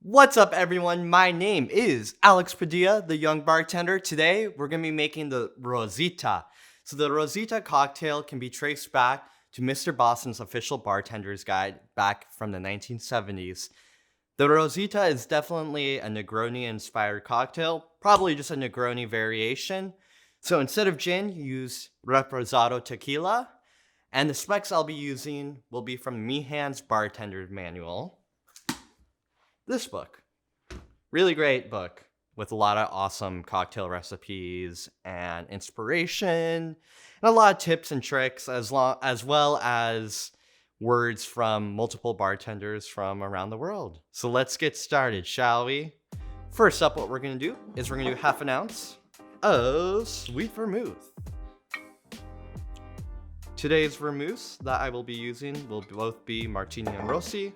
What's up, everyone? My name is Alex Padilla, the young bartender. Today, we're going to be making the Rosita. So the Rosita cocktail can be traced back to Mr. Boston's official bartender's guide back from the 1970s. The Rosita is definitely a Negroni-inspired cocktail, probably just a Negroni variation. So instead of gin, use Reposado Tequila. And the specs I'll be using will be from Meehan's Bartender's Manual. This book. Really great book with a lot of awesome cocktail recipes and inspiration and a lot of tips and tricks as well as words from multiple bartenders from around the world. So let's get started, shall we? First up, what we're going to do is we're going to do half an ounce of Sweet Vermouth. Today's vermouths that I will be using will both be Martini and Rossi.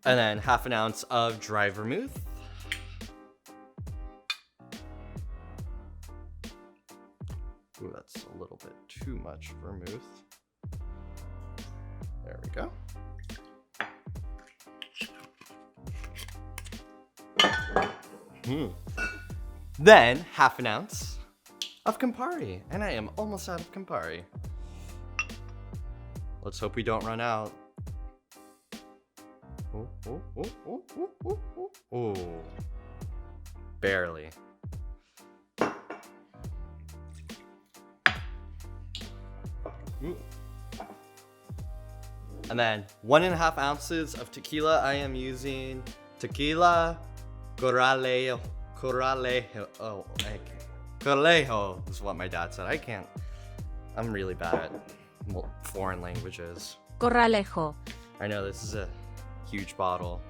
And then half an ounce of Dry Vermouth. Ooh, that's a little bit too much vermouth. There we go. Then half an ounce of Campari. And I am almost out of Campari. Let's hope we don't run out. Oh. Barely. Ooh. And then 1.5 ounces of tequila. I am using tequila Corralejo. Corralejo is what my dad said. I'm really bad at foreign languages. Corralejo. I know this is a huge bottle.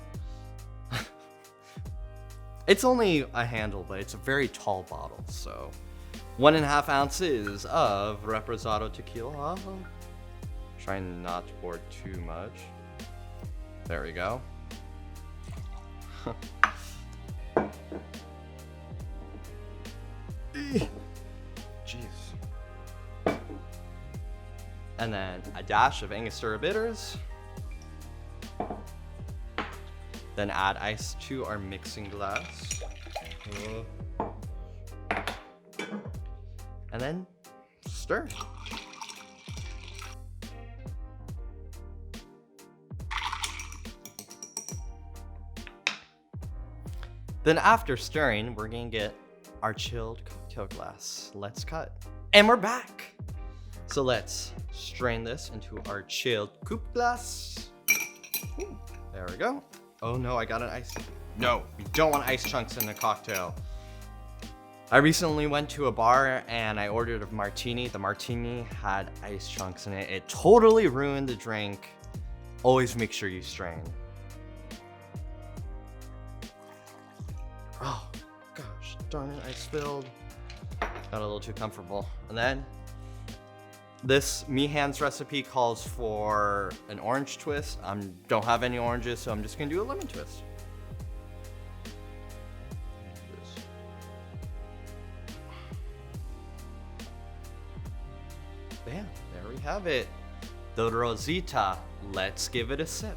It's only a handle, but it's a very tall bottle. So 1.5 ounces of Reposado Tequila. Trying not to pour too much. There we go. Jeez. And then a dash of Angostura bitters. Then add ice to our mixing glass. And then stir. Then after stirring, we're gonna get our chilled cocktail glass. Let's cut. And we're back. So let's strain this into our chilled coupe glass. Ooh, there we go. Oh no, I got an ice. No, we don't want ice chunks in a cocktail. I recently went to a bar and I ordered a martini. The martini had ice chunks in it. It totally ruined the drink. Always make sure you strain. Oh gosh, darn it, I spilled. Got a little too comfortable. And then this Meehan's recipe calls for an orange twist. I don't have any oranges, so I'm just gonna do a lemon twist. Bam, there we have it. The Rosita. Let's give it a sip.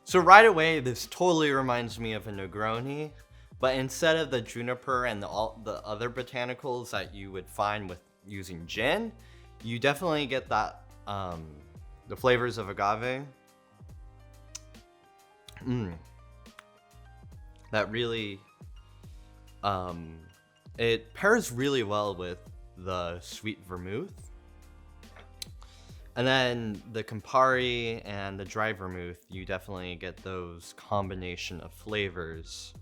So right away, this totally reminds me of a Negroni, but instead of the juniper and the other botanicals that you would find with using gin, you definitely get that the flavors of agave. That really it pairs really well with the Sweet Vermouth. And then the Campari and the Dry Vermouth, you definitely get those combination of flavors.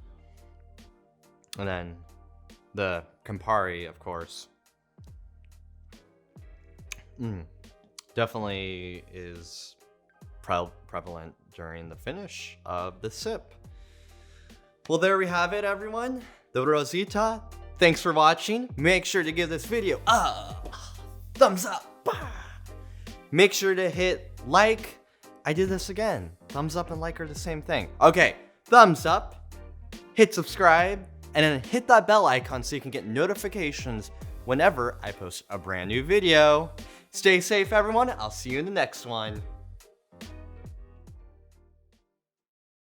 And then the Campari, of course, definitely is prevalent during the finish of the sip. Well, there we have it, everyone. The Rosita. Thanks for watching. Make sure to give this video a thumbs up. Make sure to hit like. I did this again. thumbs up and like are the same thing. Okay, thumbs up, hit subscribe, and then hit that bell icon so you can get notifications whenever I post a brand new video. Stay safe, everyone. I'll see you in the next one.